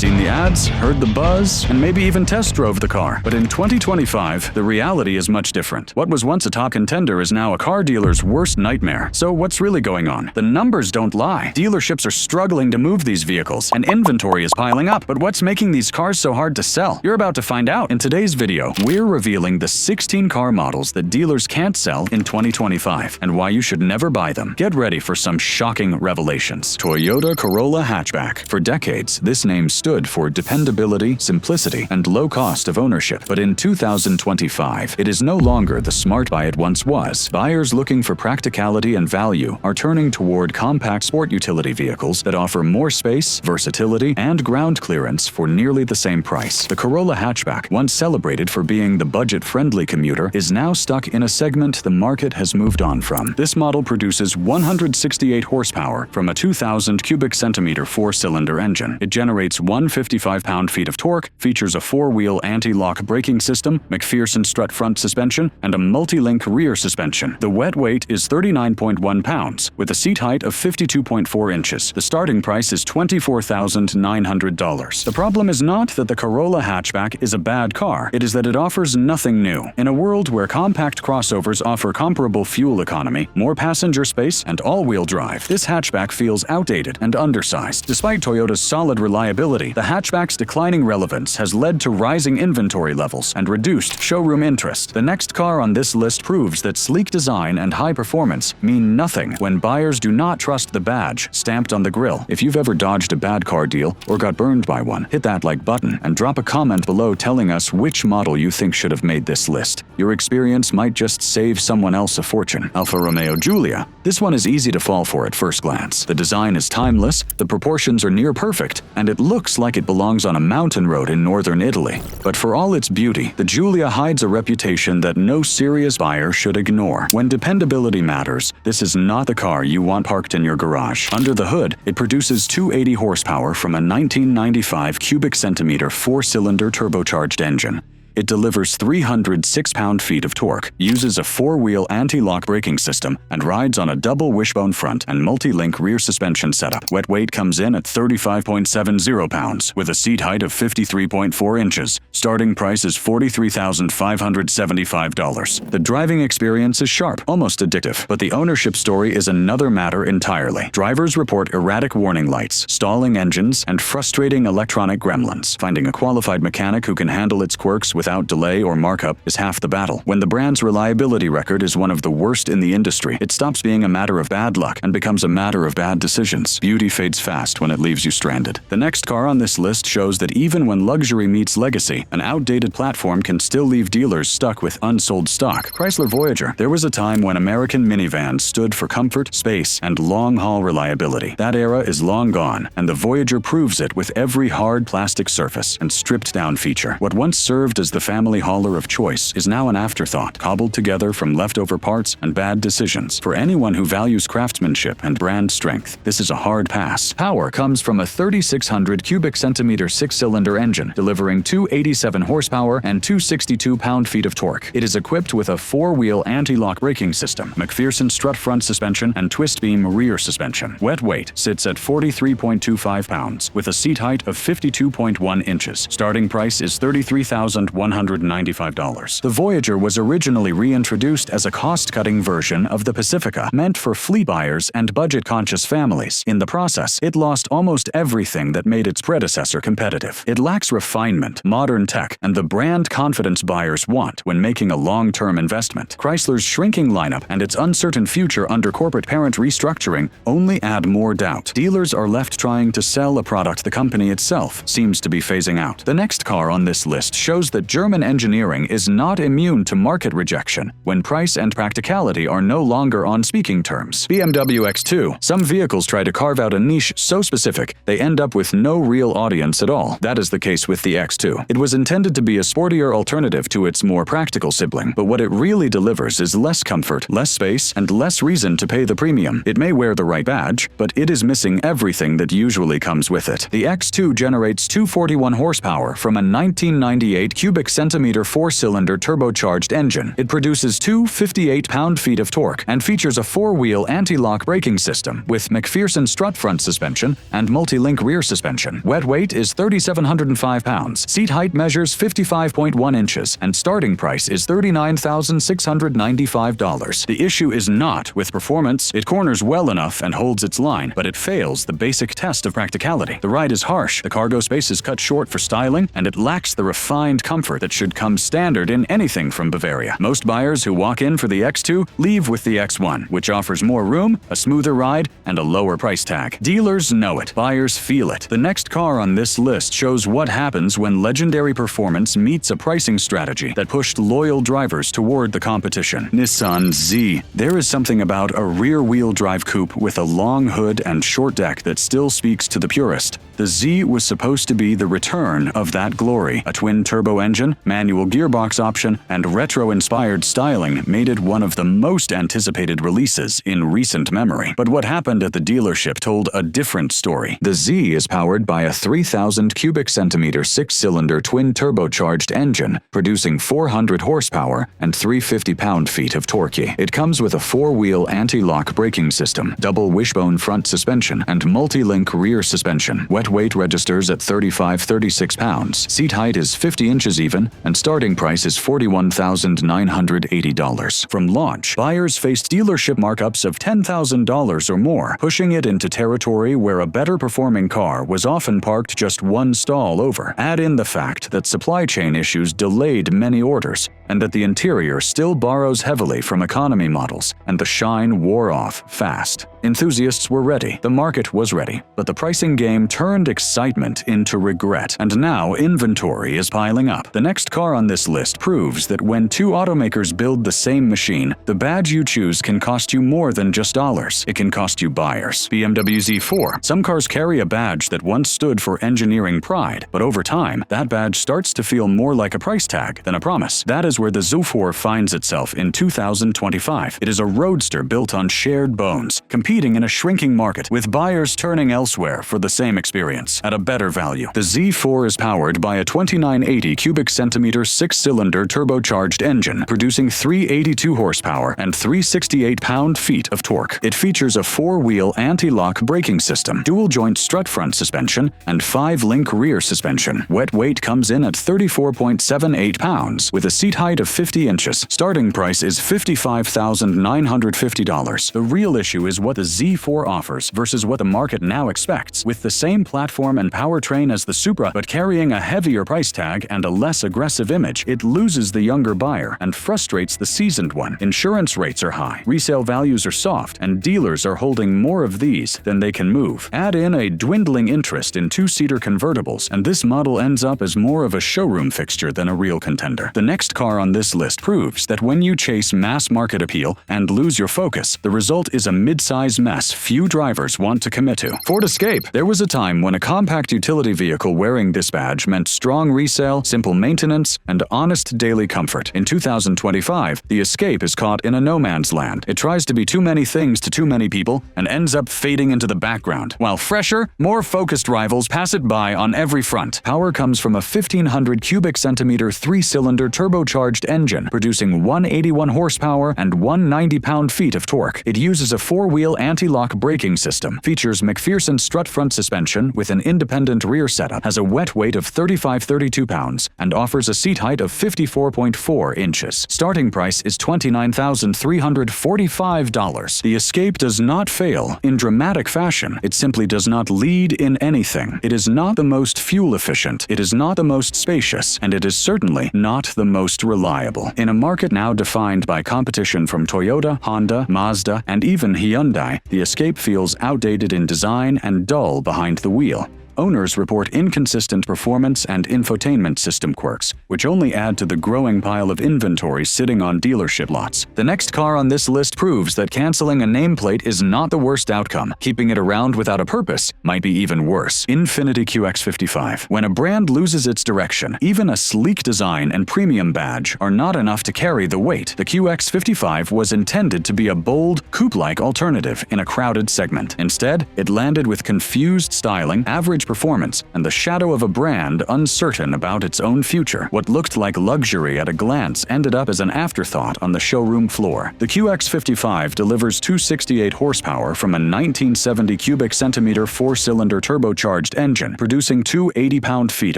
seen the ads, heard the buzz, and maybe even test drove the car. But in 2025, the reality is much different. What was once a top contender is now a car dealer's worst nightmare. So what's really going on? The numbers don't lie. Dealerships are struggling to move these vehicles, and inventory is piling up. But what's making these cars so hard to sell? You're about to find out. In today's video, we're revealing the 16 car models that dealers can't sell in 2025 and why you should never buy them. Get ready for some shocking revelations. Toyota Corolla hatchback. For decades, this name stood for dependability, simplicity, and low cost of ownership. But in 2025, it is no longer the smart buy it once was. Buyers looking for practicality and value are turning toward compact sport utility vehicles that offer more space, versatility, and ground clearance for nearly the same price. The Corolla hatchback, once celebrated for being the budget-friendly commuter, is now stuck in a segment the market has moved on from. This model produces 168 horsepower from a 2,000 cubic centimeter four-cylinder engine. It generates 155 pound-feet of torque, features a four-wheel anti-lock braking system, McPherson strut front suspension, and a multi-link rear suspension. The wet weight is 39.1 pounds, with a seat height of 52.4 inches. The starting price is $24,900. The problem is not that the Corolla hatchback is a bad car, it is that it offers nothing new. In a world where compact crossovers offer comparable fuel economy, more passenger space, and all-wheel drive, this hatchback feels outdated and undersized. Despite Toyota's solid reliability, the hatchback's declining relevance has led to rising inventory levels and reduced showroom interest. The next car on this list proves that sleek design and high performance mean nothing when buyers do not trust the badge stamped on the grille. If you've ever dodged a bad car deal or got burned by one, hit that like button and drop a comment below telling us which model you think should have made this list. Your experience might just save someone else a fortune. Alfa Romeo Giulia. This one is easy to fall for at first glance. The design is timeless, the proportions are near perfect, and it looks like it belongs on a mountain road in northern Italy. But for all its beauty, the Giulia hides a reputation that no serious buyer should ignore. When dependability matters, this is not the car you want parked in your garage. Under the hood, it produces 280 horsepower from a 1995 cubic centimeter four-cylinder turbocharged engine. It delivers 306 pound-feet of torque, uses a four-wheel anti-lock braking system, and rides on a double wishbone front and multi-link rear suspension setup. Wet weight comes in at 35.70 pounds, with a seat height of 53.4 inches. Starting price is $43,575. The driving experience is sharp, almost addictive, but the ownership story is another matter entirely. Drivers report erratic warning lights, stalling engines, and frustrating electronic gremlins. Finding a qualified mechanic who can handle its quirks without delay or markup is half the battle. When the brand's reliability record is one of the worst in the industry, it stops being a matter of bad luck and becomes a matter of bad decisions. Beauty fades fast when it leaves you stranded. The next car on this list shows that even when luxury meets legacy, an outdated platform can still leave dealers stuck with unsold stock. Chrysler Voyager. There was a time when American minivans stood for comfort, space, and long-haul reliability. That era is long gone, and the Voyager proves it with every hard plastic surface and stripped-down feature. What once served as the family hauler of choice is now an afterthought, cobbled together from leftover parts and bad decisions. For anyone who values craftsmanship and brand strength, this is a hard pass. Power comes from a 3,600 cubic centimeter six-cylinder engine, delivering 287 horsepower and 262 pound-feet of torque. It is equipped with a four-wheel anti-lock braking system, McPherson strut front suspension, and twist beam rear suspension. Wet weight sits at 43.25 pounds, with a seat height of 52.1 inches. Starting price is $33,195. The Voyager was originally reintroduced as a cost-cutting version of the Pacifica, meant for fleet buyers and budget-conscious families. In the process, it lost almost everything that made its predecessor competitive. It lacks refinement, modern tech, and the brand confidence buyers want when making a long-term investment. Chrysler's shrinking lineup and its uncertain future under corporate parent restructuring only add more doubt. Dealers are left trying to sell a product the company itself seems to be phasing out. The next car on this list shows that German engineering is not immune to market rejection when price and practicality are no longer on speaking terms. BMW X2. Some vehicles try to carve out a niche so specific they end up with no real audience at all. That is the case with the X2. It was intended to be a sportier alternative to its more practical sibling, but what it really delivers is less comfort, less space, and less reason to pay the premium. It may wear the right badge, but it is missing everything that usually comes with it. The X2 generates 241 horsepower from a 1998 cubic cubic centimeter 4-cylinder turbocharged engine. It produces two 58 pound-feet of torque and features a 4-wheel anti-lock braking system with McPherson strut front suspension and multi-link rear suspension. Wet weight is 3,705 pounds. Seat height measures 55.1 inches, and starting price is $39,695. The issue is not with performance. It corners well enough and holds its line, but it fails the basic test of practicality. The ride is harsh, the cargo space is cut short for styling, and it lacks the refined comfort that should come standard in anything from Bavaria. Most buyers who walk in for the X2 leave with the X1, which offers more room, a smoother ride, and a lower price tag. Dealers know it. Buyers feel it. The next car on this list shows what happens when legendary performance meets a pricing strategy that pushed loyal drivers toward the competition. Nissan Z. There is something about a rear-wheel drive coupe with a long hood and short deck that still speaks to the purist. The Z was supposed to be the return of that glory. A twin-turbo engine, manual gearbox option, and retro-inspired styling made it one of the most anticipated releases in recent memory. But what happened at the dealership told a different story. The Z is powered by a 3,000 cubic centimeter 6-cylinder twin-turbocharged engine, producing 400 horsepower and 350 pound-feet of torque. It comes with a 4-wheel anti-lock braking system, double wishbone front suspension, and multi-link rear suspension. Wet weight registers at 36 pounds. Seat height is 50 inches even, and starting price is $41,980. From launch, buyers faced dealership markups of $10,000 or more, pushing it into territory where a better performing car was often parked just one stall over. Add in the fact that supply chain issues delayed many orders, and that the interior still borrows heavily from economy models, and the shine wore off fast. Enthusiasts were ready, the market was ready, but the pricing game turned excitement into regret, and now inventory is piling up. The next car on this list proves that when two automakers build the same machine, the badge you choose can cost you more than just dollars. It can cost you buyers. BMW Z4. Some cars carry a badge that once stood for engineering pride, but over time, that badge starts to feel more like a price tag than a promise. That is where the Z4 finds itself in 2025. It is a roadster built on shared bones, competing in a shrinking market, with buyers turning elsewhere for the same experience at a better value. The Z4 is powered by a 2980 cubic centimeter 6-cylinder turbocharged engine, producing 382 horsepower and 368 pound-feet of torque. It features a 4-wheel anti-lock braking system, dual-joint strut front suspension, and 5-link rear suspension. Wet weight comes in at 34.78 pounds, with a seat height of 50 inches. Starting price is $55,950. The real issue is what the Z4 offers versus what the market now expects. With the same platform and powertrain as the Supra, but carrying a heavier price tag and a less aggressive image, it loses the younger buyer and frustrates the seasoned one. Insurance rates are high, resale values are soft, and dealers are holding more of these than they can move. Add in a dwindling interest in two-seater convertibles, and this model ends up as more of a showroom fixture than a real contender. The next car on this list proves that when you chase mass market appeal and lose your focus, the result is a mid-size mess few drivers want to commit to. Ford Escape. There was a time when a compact utility vehicle wearing this badge meant strong resale, simple maintenance, and honest daily comfort. In 2025, the Escape is caught in a no-man's land. It tries to be too many things to too many people and ends up fading into the background, while fresher, more focused rivals pass it by on every front. Power comes from a 1,500 cubic centimeter 3-cylinder turbocharged engine, producing 181 horsepower and 190 pound-feet of torque. It uses a 4-wheel anti-lock braking system, features McPherson strut front suspension with an independent rear setup, has a wet weight of 32 pounds, and offers a seat height of 54.4 inches. Starting price is $29,345. The Escape does not fail in dramatic fashion. It simply does not lead in anything. It is not the most fuel efficient, it is not the most spacious, and it is certainly not the most reliable. In a market now defined by competition from Toyota, Honda, Mazda, and even Hyundai, the Escape feels outdated in design and dull behind the wheel. Owners report inconsistent performance and infotainment system quirks, which only add to the growing pile of inventory sitting on dealership lots. The next car on this list proves that canceling a nameplate is not the worst outcome. Keeping it around without a purpose might be even worse. Infiniti QX55. When a brand loses its direction, even a sleek design and premium badge are not enough to carry the weight. The QX55 was intended to be a bold, coupe-like alternative in a crowded segment. Instead, it landed with confused styling, average mid-range performance and the shadow of a brand uncertain about its own future. What looked like luxury at a glance ended up as an afterthought on the showroom floor. The QX55 delivers 268 horsepower from a 1970 cubic centimeter four-cylinder turbocharged engine, producing two 80-pound-feet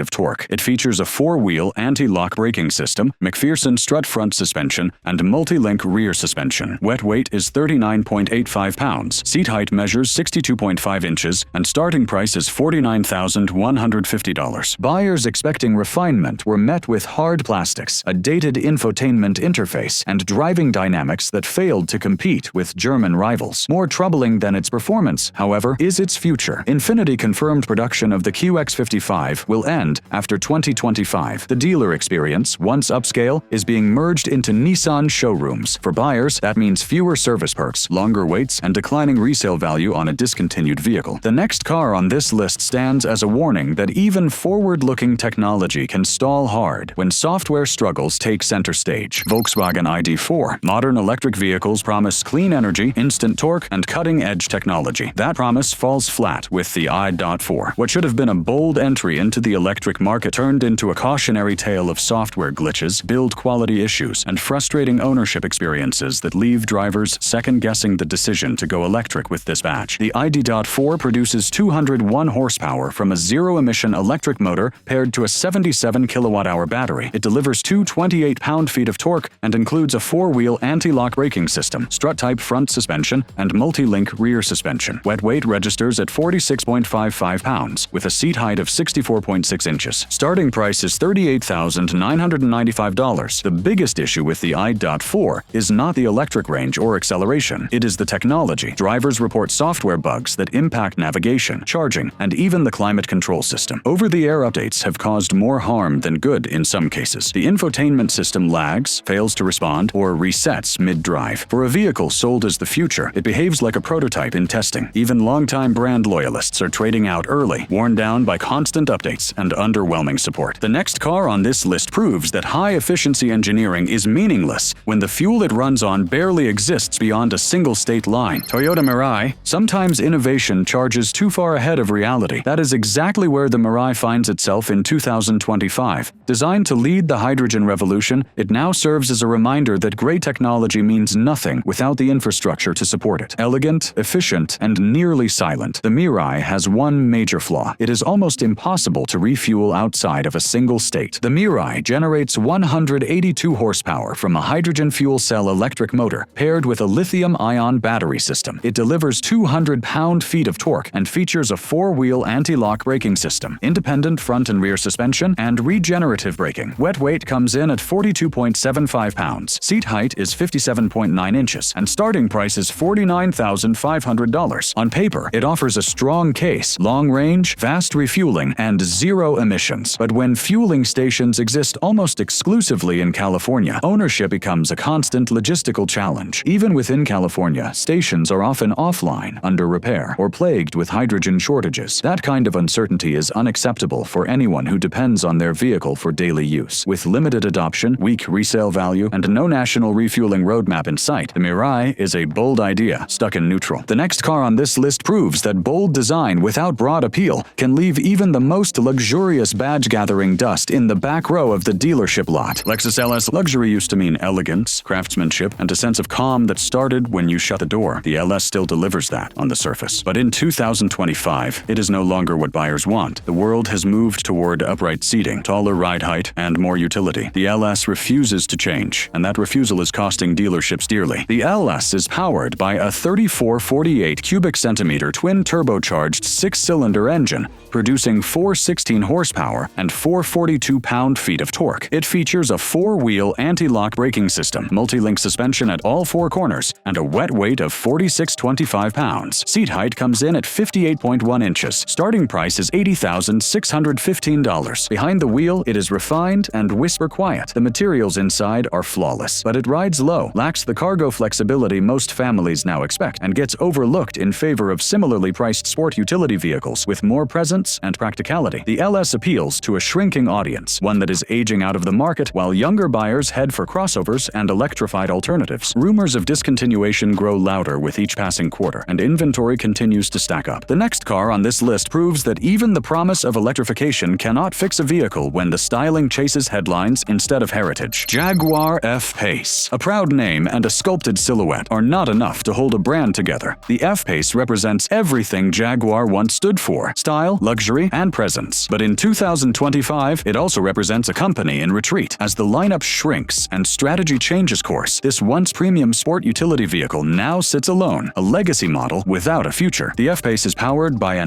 of torque. It features a four-wheel anti-lock braking system, McPherson strut front suspension, and multi-link rear suspension. Wet weight is 39.85 pounds. Seat height measures 62.5 inches, and starting price is $49,150. Buyers expecting refinement were met with hard plastics, a dated infotainment interface, and driving dynamics that failed to compete with German rivals. More troubling than its performance, however, is its future. Infiniti confirmed production of the QX55 will end after 2025. The dealer experience, once upscale, is being merged into Nissan showrooms. For buyers, that means fewer service perks, longer waits, and declining resale value on a discontinued vehicle. The next car on this list stands as a warning that even forward-looking technology can stall hard when software struggles take center stage. Volkswagen ID.4. Modern electric vehicles promise clean energy, instant torque, and cutting-edge technology. That promise falls flat with the ID.4. What should have been a bold entry into the electric market turned into a cautionary tale of software glitches, build quality issues, and frustrating ownership experiences that leave drivers second-guessing the decision to go electric with this batch. The ID.4 produces 201 horsepower from a zero-emission electric motor paired to a 77 kilowatt-hour battery. It delivers two 28-pound-feet of torque and includes a four-wheel anti-lock braking system, strut-type front suspension, and multi-link rear suspension. Wet weight registers at 46.55 pounds, with a seat height of 64.6 inches. Starting price is $38,995. The biggest issue with the ID.4 is not the electric range or acceleration. It is the technology. Drivers report software bugs that impact navigation, charging, and even the climate control system. Over-the-air updates have caused more harm than good in some cases. The infotainment system lags, fails to respond, or resets mid-drive. For a vehicle sold as the future, it behaves like a prototype in testing. Even longtime brand loyalists are trading out early, worn down by constant updates and underwhelming support. The next car on this list proves that high-efficiency engineering is meaningless when the fuel it runs on barely exists beyond a single state line. Toyota Mirai. Sometimes innovation charges too far ahead of reality. That is exactly where the Mirai finds itself in 2025. Designed to lead the hydrogen revolution, it now serves as a reminder that great technology means nothing without the infrastructure to support it. Elegant, efficient, and nearly silent, the Mirai has one major flaw. It is almost impossible to refuel outside of a single state. The Mirai generates 182 horsepower from a hydrogen fuel cell electric motor paired with a lithium-ion battery system. It delivers 200 pound-feet of torque and features a four-wheel anti-lock braking system, independent front and rear suspension, and regenerative braking. Wet weight comes in at 42.75 pounds. Seat height is 57.9 inches, and starting price is $49,500. On paper, it offers a strong case, long range, fast refueling, and zero emissions. But when fueling stations exist almost exclusively in California, ownership becomes a constant logistical challenge. Even within California, stations are often offline, under repair, or plagued with hydrogen shortages. That kind of uncertainty is unacceptable for anyone who depends on their vehicle for daily use. With limited adoption, weak resale value, and no national refueling roadmap in sight, the Mirai is a bold idea stuck in neutral. The next car on this list proves that bold design without broad appeal can leave even the most luxurious badge-gathering dust in the back row of the dealership lot. Lexus LS. Luxury used to mean elegance, craftsmanship, and a sense of calm that started when you shut the door. The LS still delivers that on the surface. But in 2025, it is no longer what buyers want. The world has moved toward upright seating, taller ride height, and more utility. The LS refuses to change, and that refusal is costing dealerships dearly. The LS is powered by a 3448 cubic centimeter twin turbocharged six-cylinder engine, producing 416 horsepower and 442 pound-feet of torque. It features a four-wheel anti-lock braking system, multi-link suspension at all four corners, and a wet weight of 46.25 pounds. Seat height comes in at 58.1 inches. Starting price is $80,615. Behind the wheel, it is refined and whisper quiet. The materials inside are flawless, but it rides low, lacks the cargo flexibility most families now expect, and gets overlooked in favor of similarly priced sport utility vehicles with more presence and practicality. The LS appeals to a shrinking audience, one that is aging out of the market while younger buyers head for crossovers and electrified alternatives. Rumors of discontinuation grow louder with each passing quarter, and inventory continues to stack up. The next car on this list proves that even the promise of electrification cannot fix a vehicle when the styling chases headlines instead of heritage. Jaguar F-Pace. A proud name and a sculpted silhouette are not enough to hold a brand together. The F-Pace represents everything Jaguar once stood for: style, luxury, and presence. But in 2025, it also represents a company in retreat. As the lineup shrinks and strategy changes course, this once premium sport utility vehicle now sits alone, a legacy model without a future. The F-Pace is powered by a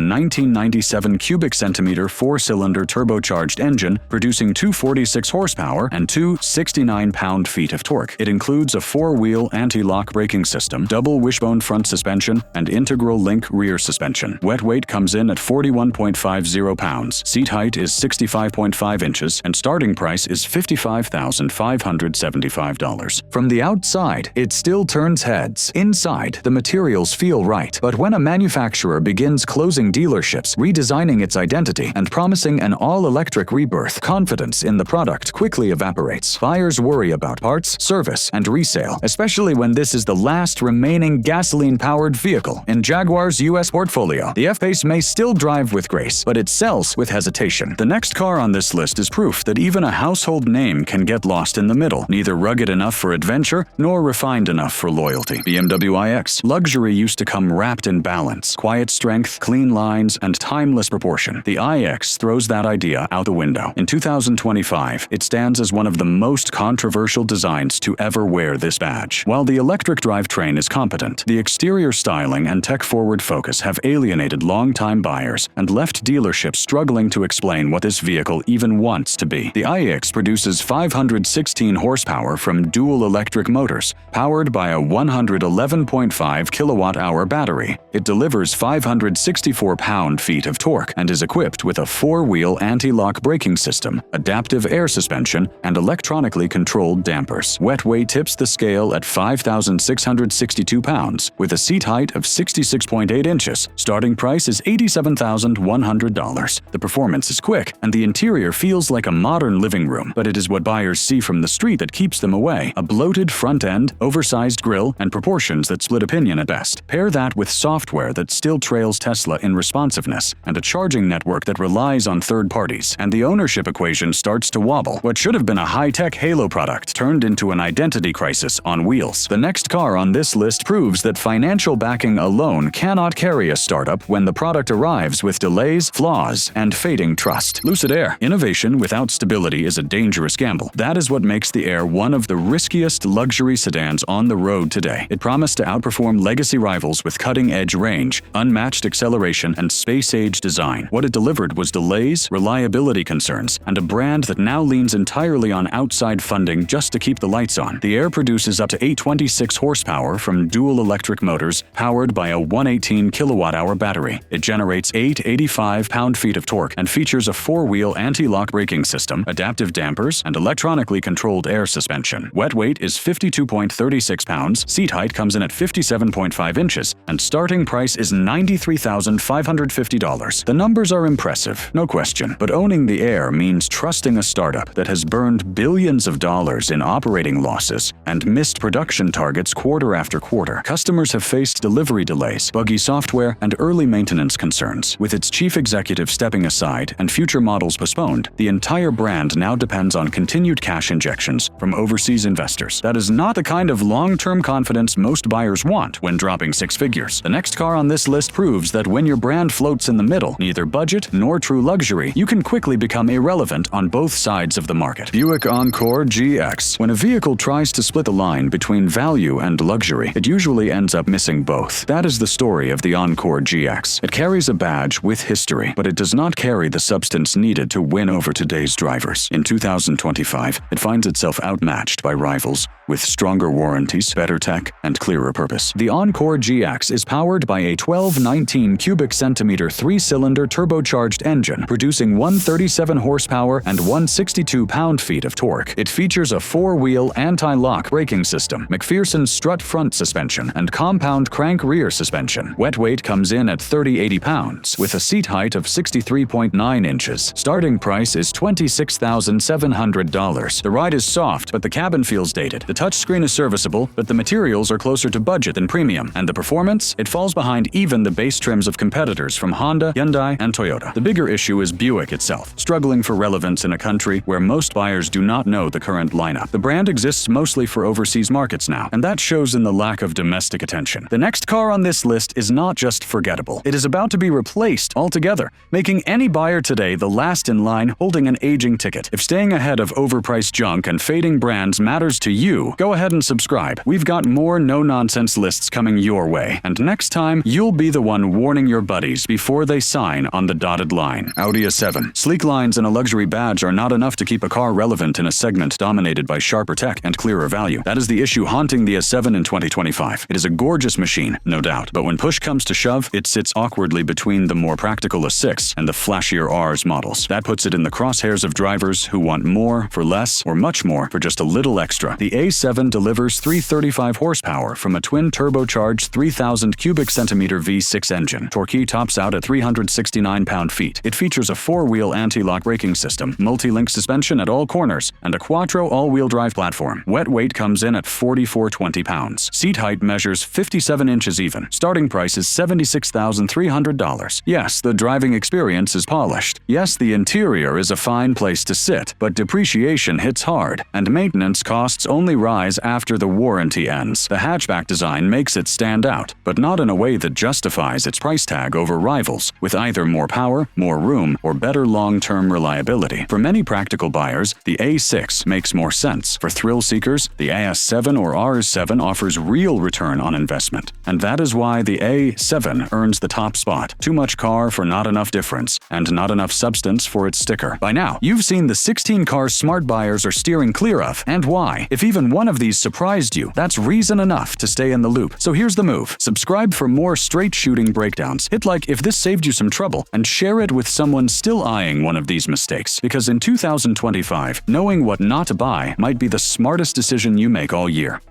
1997 cubic centimeter 4-cylinder turbocharged engine, producing 246 horsepower and 269 pound-feet of torque. It includes a 4-wheel anti-lock braking system, double wishbone front suspension, and integral link rear suspension. Wet weight comes in at 41.50 pounds. Seat height is 65.5 inches, and starting price is $55,575. From the outside, it still turns heads. Inside, the materials feel right. But when a manufacturer begins closing dealerships, redesigning its identity, and promising an all-electric rebirth, confidence in the product quickly evaporates. Buyers worry about parts, service, and resale, especially when this is the last remaining gasoline-powered vehicle in Jaguar's U.S. portfolio. The F-Pace may still drive with grace, but it sells with hesitation. The next car on this list is proof that even a household name can get lost in the middle, neither rugged enough for adventure nor refined enough for loyalty. BMW iX. Luxury used to come wrapped in balance, quiet strength, clean lines, and timeless proportion. The iX throws that idea out the window. In 2025, it stands as one of the most controversial designs to ever wear this badge. While the electric drivetrain is competent, the exterior styling and tech-forward focus have alienated long-time buyers and left dealerships struggling to explain what this vehicle even wants to be. The iX produces 516 horsepower from dual electric motors, powered by a 111.5 kilowatt-hour battery. It delivers 564 pound-feet of torque and is equipped with a 4-wheel anti-lock braking system, adaptive air suspension, and electronically controlled dampers. Wet weight tips the scale at 5,662 pounds, with a seat height of 66.8 inches. Starting price is $87,100. The performance is quick, and the interior feels like a modern living room, but it is what buyers see from the street that keeps them away. A bloated front end, oversized grille, and proportions that split opinion at best. Pair that with software that still trails Tesla in responsiveness, and a charging network that relies on third parties, and the ownership equation starts to wobble. What should have been a high-tech Halo product turned into an identity crisis on wheels. The next car on this list proves that financial backing alone cannot carry a startup when the product arrives with delays, flaws, and fading trust. Lucid Air. Innovation without stability is a dangerous gamble. That is what makes the Air one of the riskiest luxury sedans on the road today. It promised to outperform legacy rivals with cutting-edge range, unmatched acceleration, and space-age design. What it delivered was delays, reliability concerns, and a brand that now leans entirely on outside funding just to keep the lights on. The Air produces up to 826 horsepower from dual electric motors powered by a 118 kilowatt-hour battery. It generates 885 pound-feet of torque and features a 4-wheel anti-lock braking system, adaptive dampers, and electronically controlled air suspension. Wet weight is 52.36 pounds, seat height comes in at 57.5 inches, and starting price is $93,550. The numbers are impressive, no question, but owning the Air means trusting a startup that has burned billions of dollars in operating losses and missed production targets quarter after quarter. Customers have faced delivery delays, buggy software, and early maintenance concerns. With its chief executive stepping aside and future models postponed, the entire brand now depends on continued cash injections from overseas investors. That is not the kind of long-term confidence most buyers want when dropping six figures. The next car on this list proves that when your brand floats in the middle, neither budget nor true luxury, you can quickly become irrelevant on both sides of the market. Buick Encore GX. When a vehicle tries to split the line between value and luxury, it usually ends up missing both. That is the story of the Encore GX. It carries a badge with history, but it does not carry the substance needed to win over today's drivers. In 2025, it finds itself outmatched by rivals with stronger warranties, better tech, and clearer purpose. The Encore GX is powered by a 1219 cubic centimeter 3-cylinder turbocharged engine, producing 137 horsepower and 162 pound-feet of torque. It features a 4-wheel anti-lock braking system, McPherson strut front suspension, and compound crank rear suspension. Wet weight comes in at 3080 pounds, with a seat height of 63.9 inches. Starting price is $26,700. The ride is soft, but the cabin feels dated. The touchscreen is serviceable, but the materials are closer to budget than premium. And the performance? It falls behind even the base trims of competitors from Honda, Hyundai, and Toyota. The bigger issue is Buick itself, struggling for relevance in a country where most buyers do not know the current lineup. The brand exists mostly for overseas markets now, and that shows in the lack of domestic attention. The next car on this list is not just forgettable. It is about to be replaced altogether, making any buyer today the last in line holding an aging ticket. If staying ahead of overpriced junk and fading brands matters to you, go ahead and subscribe. We've got more no-nonsense lists coming your way, and next time, you'll be the one warning your buddies before they sign on the dotted line. Audi A7. Sleek lines and a luxury badge are not enough to keep a car relevant in a segment dominated by sharper tech and clearer value. That is the issue haunting the A7 in 2025. It is a gorgeous machine, no doubt, but when push comes to shove, it sits awkwardly between the more practical A6 and the flashier Rs models. That puts it in the crosshairs of drivers who want more for less or much more for just a little extra. The A7 delivers 335 horsepower from a twin turbocharged 3,000 cubic centimeter V6 engine. Torque tops out at 369 pound-feet. It features a four-wheel anti-lock braking system, multi-link suspension at all corners, and a quattro all-wheel drive platform. Wet weight comes in at 4,420 pounds. Seat height measures 57 inches even. Starting price is $76,300. Yes, the driving experience is polished. Yes, the interior is a fine place to sit, but depreciation hits hard, and maintenance costs only rise after the warranty ends. The hatchback design makes it stand out, but not in a way that justifies its price tag over rivals, with either more power, more room, or better long-term reliability. For many practical buyers, the A6 makes more sense. For thrill seekers, the AS7 or RS7 offers real return on investment. And that is why the A7 earns the top spot. Too much car for not enough difference, and not enough substance for its sticker. By now, you've seen the 16 cars smart buyers are steering clear of, and why. If even one of these surprised you, that's reason enough to stay in the loop. So here's the move. Subscribe for more straight-shooting breakdowns. Hit like if this saved you some trouble, and share it with someone still eyeing one of these mistakes. Because in 2025, knowing what not to buy might be the smartest decision you make all year.